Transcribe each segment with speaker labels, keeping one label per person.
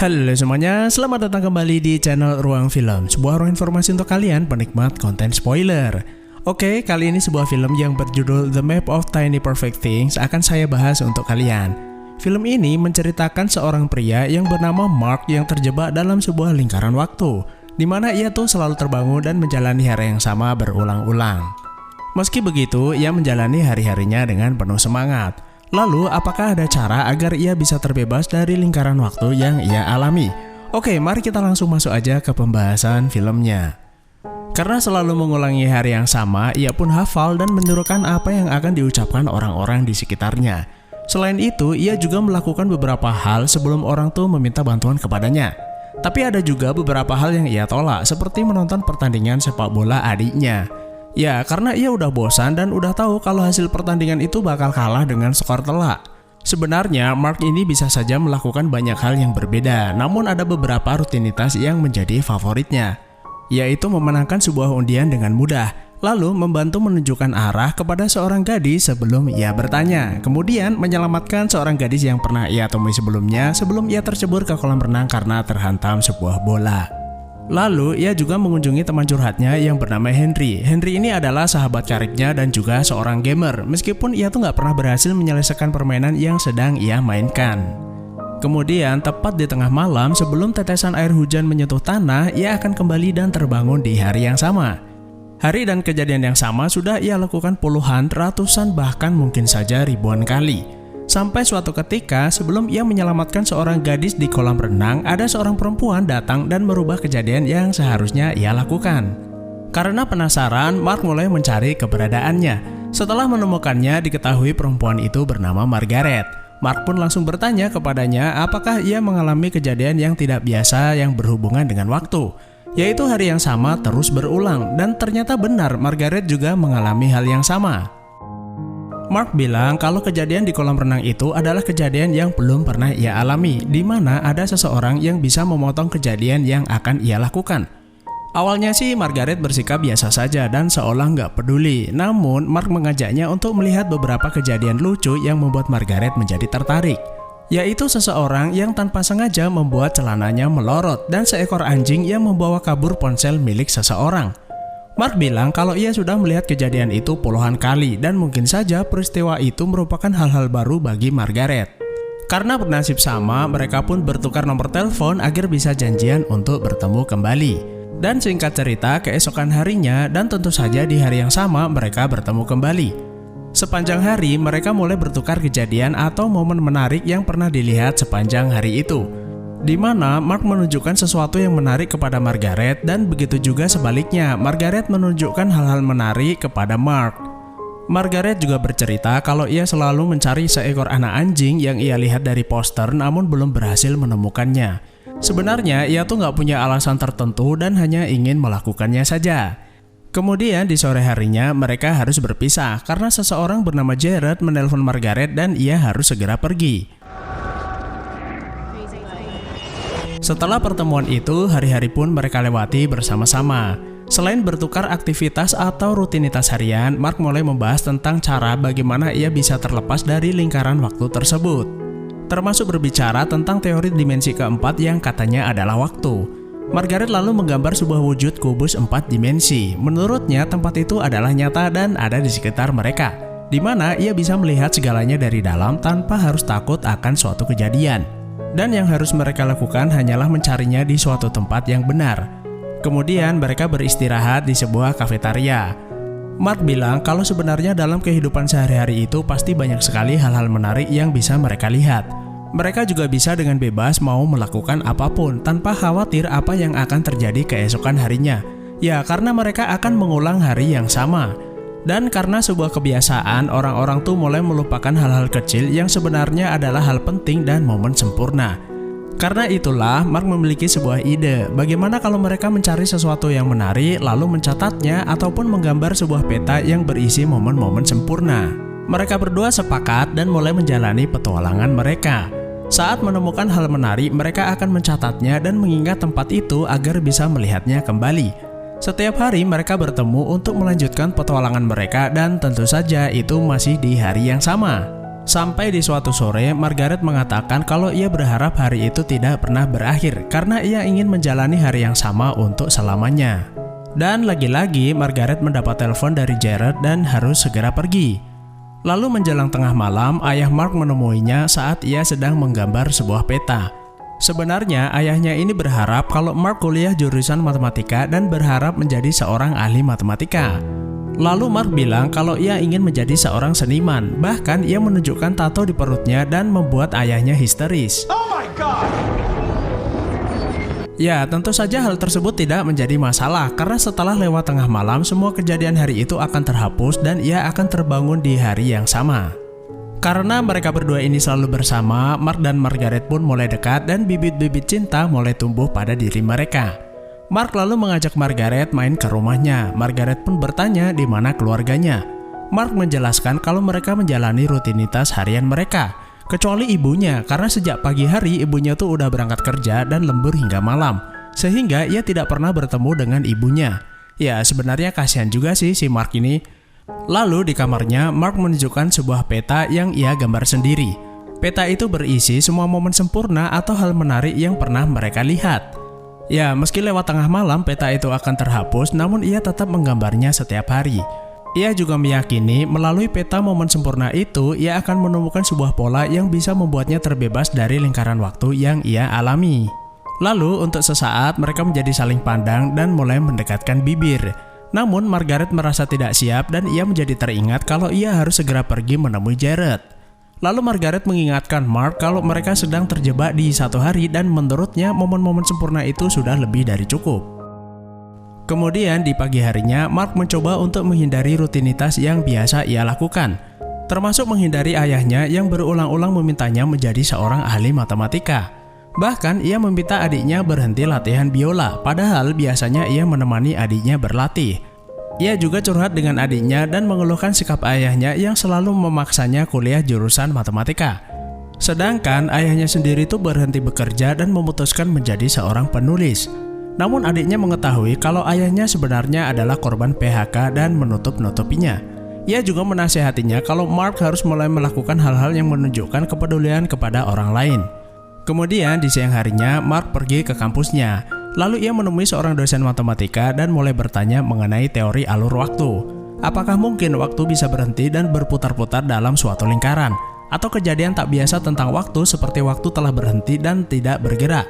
Speaker 1: Halo semuanya, selamat datang kembali di channel Ruang Film, sebuah ruang informasi untuk kalian penikmat konten spoiler. Oke, kali ini sebuah film yang berjudul The Map of Tiny Perfect Things akan saya bahas untuk kalian. Film ini menceritakan seorang pria yang bernama Mark yang terjebak dalam sebuah lingkaran waktu, di mana ia tuh selalu terbangun dan menjalani hari yang sama berulang-ulang. Meski begitu, ia menjalani hari-harinya dengan penuh semangat. Lalu, apakah ada cara agar ia bisa terbebas dari lingkaran waktu yang ia alami? Oke, mari kita langsung masuk aja ke pembahasan filmnya. Karena selalu mengulangi hari yang sama, ia pun hafal dan menirukan apa yang akan diucapkan orang-orang di sekitarnya. Selain itu, ia juga melakukan beberapa hal sebelum orang tuh meminta bantuan kepadanya. Tapi ada juga beberapa hal yang ia tolak, seperti menonton pertandingan sepak bola adiknya. Ya, karena ia udah bosan dan udah tahu kalau hasil pertandingan itu bakal kalah dengan skor telak. Sebenarnya, Mark ini bisa saja melakukan banyak hal yang berbeda, namun ada beberapa rutinitas yang menjadi favoritnya, yaitu memenangkan sebuah undian dengan mudah, lalu membantu menunjukkan arah kepada seorang gadis sebelum ia bertanya, kemudian menyelamatkan seorang gadis yang pernah ia temui sebelumnya sebelum ia tercebur ke kolam renang karena terhantam sebuah bola. Lalu, ia juga mengunjungi teman curhatnya yang bernama Henry. Henry ini adalah sahabat karibnya dan juga seorang gamer, meskipun ia tuh nggak pernah berhasil menyelesaikan permainan yang sedang ia mainkan. Kemudian, tepat di tengah malam sebelum tetesan air hujan menyentuh tanah, ia akan kembali dan terbangun di hari yang sama. Hari dan kejadian yang sama sudah ia lakukan puluhan, ratusan, bahkan mungkin saja ribuan kali. Sampai suatu ketika, sebelum ia menyelamatkan seorang gadis di kolam renang, ada seorang perempuan datang dan merubah kejadian yang seharusnya ia lakukan. Karena penasaran, Mark mulai mencari keberadaannya. Setelah menemukannya, diketahui perempuan itu bernama Margaret. Mark pun langsung bertanya kepadanya apakah ia mengalami kejadian yang tidak biasa yang berhubungan dengan waktu, yaitu hari yang sama terus berulang, dan ternyata benar Margaret juga mengalami hal yang sama. Mark bilang kalau kejadian di kolam renang itu adalah kejadian yang belum pernah ia alami, di mana ada seseorang yang bisa memotong kejadian yang akan ia lakukan. Awalnya sih Margaret bersikap biasa saja dan seolah nggak peduli, namun Mark mengajaknya untuk melihat beberapa kejadian lucu yang membuat Margaret menjadi tertarik, yaitu seseorang yang tanpa sengaja membuat celananya melorot dan seekor anjing yang membawa kabur ponsel milik seseorang. Mark bilang kalau ia sudah melihat kejadian itu puluhan kali dan mungkin saja peristiwa itu merupakan hal-hal baru bagi Margaret. Karena bernasib sama, mereka pun bertukar nomor telepon agar bisa janjian untuk bertemu kembali. Dan singkat cerita, keesokan harinya dan tentu saja di hari yang sama mereka bertemu kembali. Sepanjang hari mereka mulai bertukar kejadian atau momen menarik yang pernah dilihat sepanjang hari itu, di mana Mark menunjukkan sesuatu yang menarik kepada Margaret dan begitu juga sebaliknya, Margaret menunjukkan hal-hal menarik kepada Mark. Margaret juga bercerita kalau ia selalu mencari seekor anak anjing yang ia lihat dari poster namun belum berhasil menemukannya. Sebenarnya ia tuh nggak punya alasan tertentu dan hanya ingin melakukannya saja. Kemudian di sore harinya mereka harus berpisah karena seseorang bernama Jared menelpon Margaret dan ia harus segera pergi. Setelah pertemuan itu, hari-hari pun mereka lewati bersama-sama. Selain bertukar aktivitas atau rutinitas harian, Mark mulai membahas tentang cara bagaimana ia bisa terlepas dari lingkaran waktu tersebut. Termasuk berbicara tentang teori dimensi keempat yang katanya adalah waktu. Margaret lalu menggambar sebuah wujud kubus 4 dimensi. Menurutnya tempat itu adalah nyata dan ada di sekitar mereka, di mana ia bisa melihat segalanya dari dalam tanpa harus takut akan suatu kejadian. Dan yang harus mereka lakukan hanyalah mencarinya di suatu tempat yang benar. Kemudian mereka beristirahat di sebuah kafetaria. Mark bilang kalau sebenarnya dalam kehidupan sehari-hari itu pasti banyak sekali hal-hal menarik yang bisa mereka lihat. Mereka juga bisa dengan bebas mau melakukan apapun tanpa khawatir apa yang akan terjadi keesokan harinya. Ya, karena mereka akan mengulang hari yang sama. Dan karena sebuah kebiasaan, orang-orang tuh mulai melupakan hal-hal kecil yang sebenarnya adalah hal penting dan momen sempurna. Karena itulah, Mark memiliki sebuah ide, bagaimana kalau mereka mencari sesuatu yang menarik, lalu mencatatnya ataupun menggambar sebuah peta yang berisi momen-momen sempurna. Mereka berdua sepakat dan mulai menjalani petualangan mereka. Saat menemukan hal menarik, mereka akan mencatatnya dan mengingat tempat itu agar bisa melihatnya kembali. Setiap hari mereka bertemu untuk melanjutkan petualangan mereka dan tentu saja itu masih di hari yang sama. Sampai di suatu sore, Margaret mengatakan kalau ia berharap hari itu tidak pernah berakhir karena ia ingin menjalani hari yang sama untuk selamanya. Dan lagi-lagi Margaret mendapat telepon dari Jared dan harus segera pergi. Lalu menjelang tengah malam, ayah Mark menemuinya saat ia sedang menggambar sebuah peta. Sebenarnya ayahnya ini berharap kalau Mark kuliah jurusan matematika dan berharap menjadi seorang ahli matematika. Lalu Mark bilang kalau ia ingin menjadi seorang seniman, bahkan ia menunjukkan tato di perutnya dan membuat ayahnya histeris. Oh my God! Ya, tentu saja hal tersebut tidak menjadi masalah karena setelah lewat tengah malam, semua kejadian hari itu akan terhapus dan ia akan terbangun di hari yang sama. Karena mereka berdua ini selalu bersama, Mark dan Margaret pun mulai dekat dan bibit-bibit cinta mulai tumbuh pada diri mereka. Mark lalu mengajak Margaret main ke rumahnya. Margaret pun bertanya di mana keluarganya. Mark menjelaskan kalau mereka menjalani rutinitas harian mereka, kecuali ibunya, karena sejak pagi hari ibunya tuh udah berangkat kerja dan lembur hingga malam, sehingga ia tidak pernah bertemu dengan ibunya. Ya, sebenarnya kasihan juga sih si Mark ini. Lalu di kamarnya, Mark menunjukkan sebuah peta yang ia gambar sendiri. Peta itu berisi semua momen sempurna atau hal menarik yang pernah mereka lihat. Ya, meski lewat tengah malam peta itu akan terhapus, namun ia tetap menggambarnya setiap hari. Ia juga meyakini melalui peta momen sempurna itu, ia akan menemukan sebuah pola yang bisa membuatnya terbebas dari lingkaran waktu yang ia alami. Lalu untuk sesaat mereka menjadi saling pandang dan mulai mendekatkan bibir. Namun Margaret merasa tidak siap dan ia menjadi teringat kalau ia harus segera pergi menemui Jared. Lalu Margaret mengingatkan Mark kalau mereka sedang terjebak di satu hari dan menurutnya momen-momen sempurna itu sudah lebih dari cukup. Kemudian di pagi harinya, Mark mencoba untuk menghindari rutinitas yang biasa ia lakukan, termasuk menghindari ayahnya yang berulang-ulang memintanya menjadi seorang ahli matematika. Bahkan ia meminta adiknya berhenti latihan biola, padahal biasanya ia menemani adiknya berlatih. Ia juga curhat dengan adiknya dan mengeluhkan sikap ayahnya yang selalu memaksanya kuliah jurusan matematika. Sedangkan ayahnya sendiri tuh berhenti bekerja dan memutuskan menjadi seorang penulis. Namun adiknya mengetahui kalau ayahnya sebenarnya adalah korban PHK dan menutup-nutupinya. Ia juga menasihatinya kalau Mark harus mulai melakukan hal-hal yang menunjukkan kepedulian kepada orang lain. Kemudian di siang harinya, Mark pergi ke kampusnya. Lalu ia menemui seorang dosen matematika dan mulai bertanya mengenai teori alur waktu. Apakah mungkin waktu bisa berhenti dan berputar-putar dalam suatu lingkaran? Atau kejadian tak biasa tentang waktu seperti waktu telah berhenti dan tidak bergerak?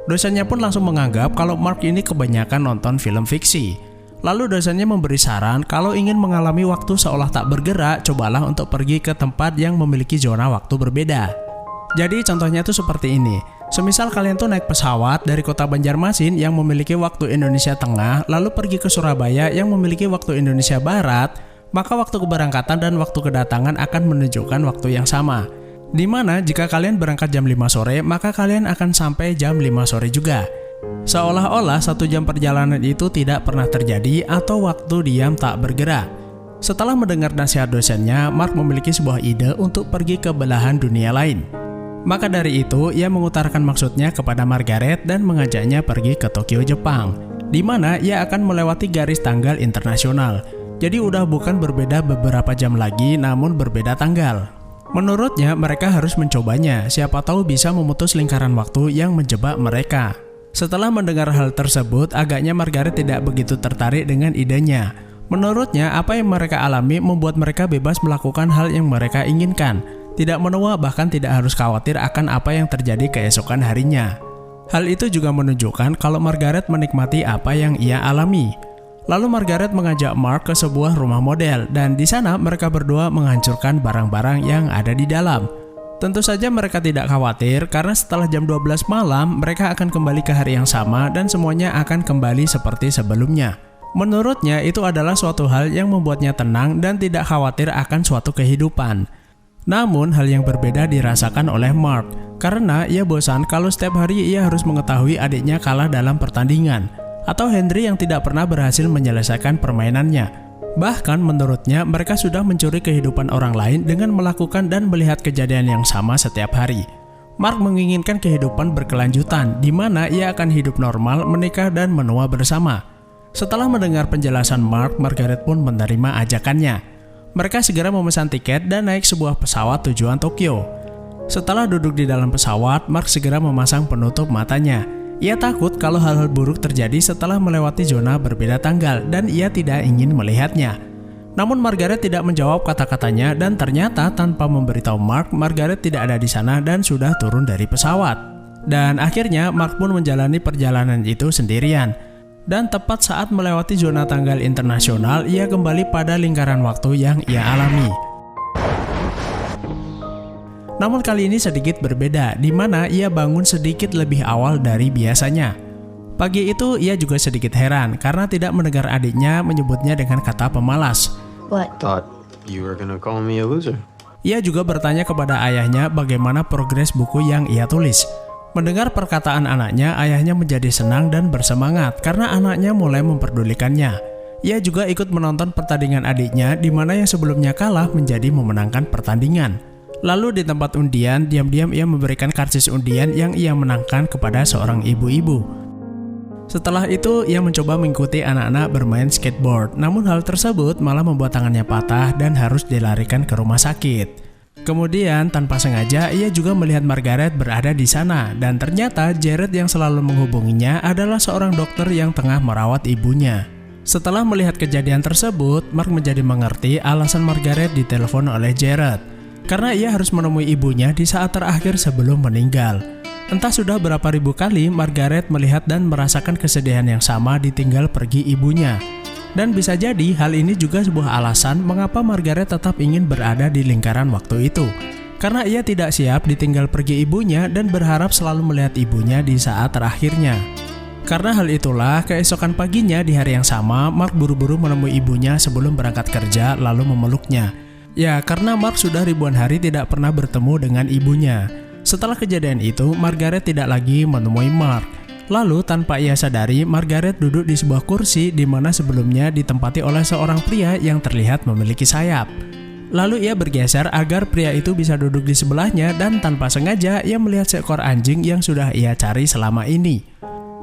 Speaker 1: Dosennya pun langsung menganggap kalau Mark ini kebanyakan nonton film fiksi. Lalu dosennya memberi saran kalau ingin mengalami waktu seolah tak bergerak, cobalah untuk pergi ke tempat yang memiliki zona waktu berbeda. Jadi contohnya tuh seperti ini. Semisal kalian tuh naik pesawat dari kota Banjarmasin yang memiliki waktu Indonesia Tengah, lalu pergi ke Surabaya yang memiliki waktu Indonesia Barat, maka waktu keberangkatan dan waktu kedatangan akan menunjukkan waktu yang sama. Dimana jika kalian berangkat jam 5 sore, maka kalian akan sampai jam 5 sore juga. Seolah-olah 1 jam perjalanan itu tidak pernah terjadi atau waktu diam tak bergerak. Setelah mendengar nasihat dosennya, Mark memiliki sebuah ide untuk pergi ke belahan dunia lain. Maka dari itu, ia mengutarakan maksudnya kepada Margaret dan mengajaknya pergi ke Tokyo, Jepang, di mana ia akan melewati garis tanggal internasional. Jadi udah bukan berbeda beberapa jam lagi, namun berbeda tanggal. Menurutnya, mereka harus mencobanya, siapa tahu bisa memutus lingkaran waktu yang menjebak mereka. Setelah mendengar hal tersebut, agaknya Margaret tidak begitu tertarik dengan idenya. Menurutnya, apa yang mereka alami membuat mereka bebas melakukan hal yang mereka inginkan. Tidak menua, bahkan tidak harus khawatir akan apa yang terjadi keesokan harinya. Hal itu juga menunjukkan kalau Margaret menikmati apa yang ia alami. Lalu Margaret mengajak Mark ke sebuah rumah model dan di sana mereka berdua menghancurkan barang-barang yang ada di dalam. Tentu saja mereka tidak khawatir karena setelah jam 12 malam mereka akan kembali ke hari yang sama dan semuanya akan kembali seperti sebelumnya. Menurutnya itu adalah suatu hal yang membuatnya tenang dan tidak khawatir akan suatu kehidupan. Namun hal yang berbeda dirasakan oleh Mark karena ia bosan kalau setiap hari ia harus mengetahui adiknya kalah dalam pertandingan atau Henry yang tidak pernah berhasil menyelesaikan permainannya. Bahkan menurutnya mereka sudah mencuri kehidupan orang lain dengan melakukan dan melihat kejadian yang sama setiap hari. Mark menginginkan kehidupan berkelanjutan di mana ia akan hidup normal, menikah dan menua bersama. Setelah mendengar penjelasan Mark, Margaret pun menerima ajakannya. Mereka segera memesan tiket dan naik sebuah pesawat tujuan Tokyo. Setelah duduk di dalam pesawat, Mark segera memasang penutup matanya. Ia takut kalau hal-hal buruk terjadi setelah melewati zona berbeda tanggal dan ia tidak ingin melihatnya. Namun Margaret tidak menjawab kata-katanya dan ternyata tanpa memberitahu Mark, Margaret tidak ada di sana dan sudah turun dari pesawat. Dan akhirnya Mark pun menjalani perjalanan itu sendirian. Dan tepat saat melewati zona tanggal internasional, ia kembali pada lingkaran waktu yang ia alami. Namun kali ini sedikit berbeda, di mana ia bangun sedikit lebih awal dari biasanya. Pagi itu ia juga sedikit heran karena tidak mendengar adiknya menyebutnya dengan kata pemalas.
Speaker 2: What?
Speaker 3: Thought you were gonna call me a loser.
Speaker 1: Ia juga bertanya kepada ayahnya bagaimana progres buku yang ia tulis. Mendengar perkataan anaknya, ayahnya menjadi senang dan bersemangat karena anaknya mulai memperdulikannya. Ia juga ikut menonton pertandingan adiknya di mana yang sebelumnya kalah menjadi memenangkan pertandingan. Lalu di tempat undian, diam-diam ia memberikan karcis undian yang ia menangkan kepada seorang ibu-ibu. Setelah itu, ia mencoba mengikuti anak-anak bermain skateboard. Namun hal tersebut malah membuat tangannya patah dan harus dilarikan ke rumah sakit. Kemudian, tanpa sengaja, ia juga melihat Margaret berada di sana. Dan ternyata Jared yang selalu menghubunginya adalah seorang dokter yang tengah merawat ibunya. Setelah melihat kejadian tersebut, Mark menjadi mengerti alasan Margaret ditelepon oleh Jared. Karena ia harus menemui ibunya di saat terakhir sebelum meninggal. Entah sudah berapa ribu kali Margaret melihat dan merasakan kesedihan yang sama ditinggal pergi ibunya. Dan bisa jadi hal ini juga sebuah alasan mengapa Margaret tetap ingin berada di lingkaran waktu itu. Karena ia tidak siap ditinggal pergi ibunya dan berharap selalu melihat ibunya di saat terakhirnya. Karena hal itulah, keesokan paginya di hari yang sama, Mark buru-buru menemui ibunya sebelum berangkat kerja lalu memeluknya. Ya, karena Mark sudah ribuan hari tidak pernah bertemu dengan ibunya. Setelah kejadian itu, Margaret tidak lagi menemui Mark. Lalu, tanpa ia sadari, Margaret duduk di sebuah kursi di mana sebelumnya ditempati oleh seorang pria yang terlihat memiliki sayap. Lalu ia bergeser agar pria itu bisa duduk di sebelahnya dan tanpa sengaja ia melihat seekor anjing yang sudah ia cari selama ini.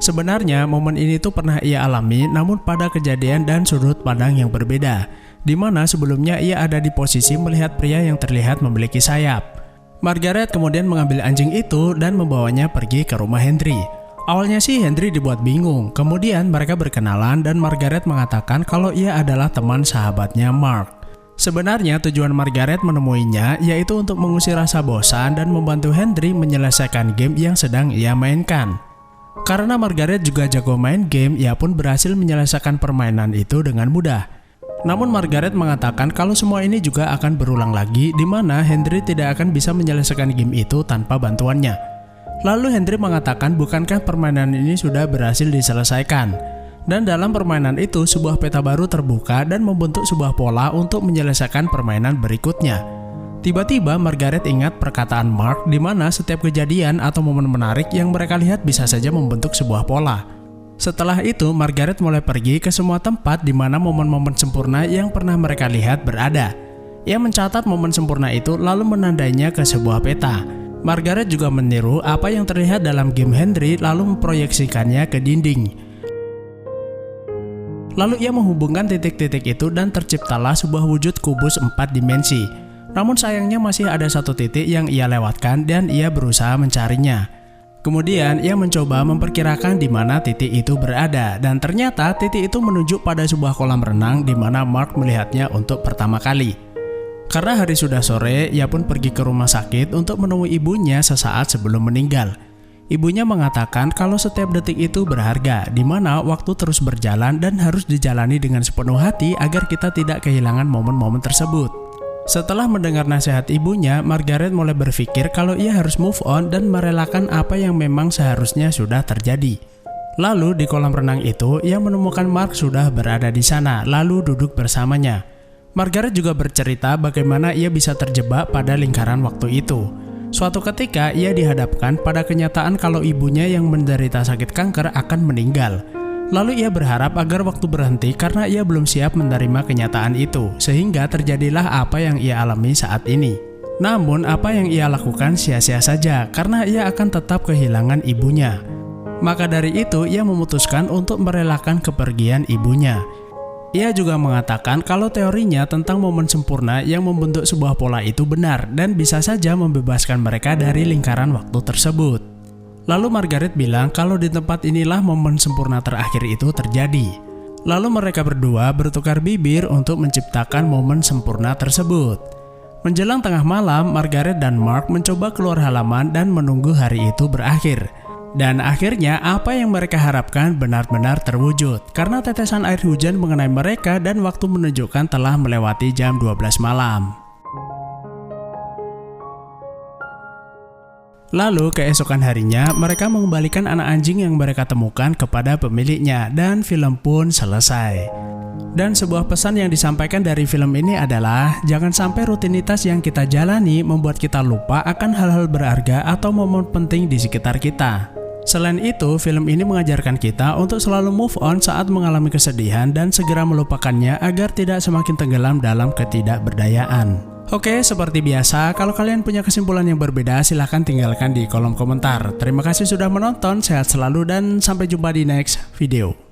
Speaker 1: Sebenarnya, momen ini tuh pernah ia alami namun pada kejadian dan sudut pandang yang berbeda. Di mana sebelumnya ia ada di posisi melihat pria yang terlihat memiliki sayap. Margaret kemudian mengambil anjing itu dan membawanya pergi ke rumah Henry. Awalnya sih Henry dibuat bingung, kemudian mereka berkenalan dan Margaret mengatakan kalau ia adalah teman sahabatnya Mark. Sebenarnya tujuan Margaret menemuinya yaitu untuk mengusir rasa bosan dan membantu Henry menyelesaikan game yang sedang ia mainkan. Karena Margaret juga jago main game, ia pun berhasil menyelesaikan permainan itu dengan mudah. Namun Margaret mengatakan kalau semua ini juga akan berulang lagi di mana Henry tidak akan bisa menyelesaikan game itu tanpa bantuannya. Lalu Henry mengatakan bukankah permainan ini sudah berhasil diselesaikan? Dan dalam permainan itu sebuah peta baru terbuka dan membentuk sebuah pola untuk menyelesaikan permainan berikutnya. Tiba-tiba Margaret ingat perkataan Mark di mana setiap kejadian atau momen menarik yang mereka lihat bisa saja membentuk sebuah pola. Setelah itu, Margaret mulai pergi ke semua tempat di mana momen-momen sempurna yang pernah mereka lihat berada. Ia mencatat momen sempurna itu lalu menandainya ke sebuah peta. Margaret juga meniru apa yang terlihat dalam game Henry lalu memproyeksikannya ke dinding. Lalu ia menghubungkan titik-titik itu dan terciptalah sebuah wujud kubus 4 dimensi. Namun sayangnya masih ada satu titik yang ia lewatkan dan ia berusaha mencarinya. Kemudian ia mencoba memperkirakan di mana titik itu berada dan ternyata titik itu menunjuk pada sebuah kolam renang di mana Mark melihatnya untuk pertama kali. Karena hari sudah sore, ia pun pergi ke rumah sakit untuk menemui ibunya sesaat sebelum meninggal. Ibunya mengatakan kalau setiap detik itu berharga, di mana waktu terus berjalan dan harus dijalani dengan sepenuh hati agar kita tidak kehilangan momen-momen tersebut. Setelah mendengar nasihat ibunya, Margaret mulai berpikir kalau ia harus move on dan merelakan apa yang memang seharusnya sudah terjadi. Lalu di kolam renang itu, ia menemukan Mark sudah berada di sana, lalu duduk bersamanya. Margaret juga bercerita bagaimana ia bisa terjebak pada lingkaran waktu itu. Suatu ketika, ia dihadapkan pada kenyataan kalau ibunya yang menderita sakit kanker akan meninggal. Lalu ia berharap agar waktu berhenti karena ia belum siap menerima kenyataan itu, sehingga terjadilah apa yang ia alami saat ini. Namun apa yang ia lakukan sia-sia saja karena ia akan tetap kehilangan ibunya. Maka dari itu ia memutuskan untuk merelakan kepergian ibunya. Ia juga mengatakan kalau teorinya tentang momen sempurna yang membentuk sebuah pola itu benar dan bisa saja membebaskan mereka dari lingkaran waktu tersebut. Lalu Margaret bilang kalau di tempat inilah momen sempurna terakhir itu terjadi. Lalu mereka berdua bertukar bibir untuk menciptakan momen sempurna tersebut. Menjelang tengah malam, Margaret dan Mark mencoba keluar halaman dan menunggu hari itu berakhir. Dan akhirnya apa yang mereka harapkan benar-benar terwujud karena tetesan air hujan mengenai mereka dan waktu menunjukkan telah melewati jam 12 malam. Lalu keesokan harinya mereka mengembalikan anak anjing yang mereka temukan kepada pemiliknya dan film pun selesai. Dan sebuah pesan yang disampaikan dari film ini adalah jangan sampai rutinitas yang kita jalani membuat kita lupa akan hal-hal berharga atau momen penting di sekitar kita. Selain itu, film ini mengajarkan kita untuk selalu move on saat mengalami kesedihan dan segera melupakannya agar tidak semakin tenggelam dalam ketidakberdayaan. Oke, seperti biasa, kalau kalian punya kesimpulan yang berbeda, silahkan tinggalkan di kolom komentar. Terima kasih sudah menonton, sehat selalu dan sampai jumpa di next video.